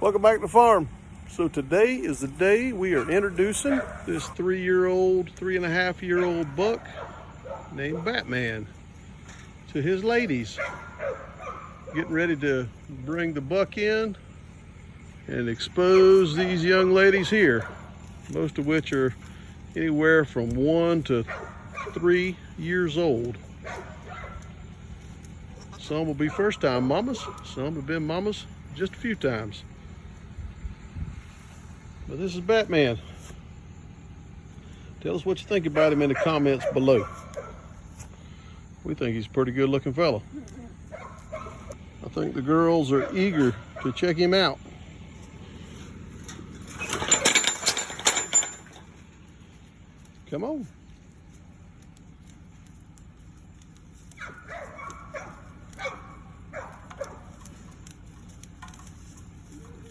Welcome back to the farm. So today is the day we are introducing this 3.5-year-old buck named Batman to his ladies. Getting ready to bring the buck in and expose these young ladies here, most of which are anywhere from 1 to 3 years old. Some will be first time mamas, some have been mamas just a few times. But this is Batman. Tell us what you think about him in the comments below. We think he's a pretty good looking fella. I think the girls are eager to check him out. Come on.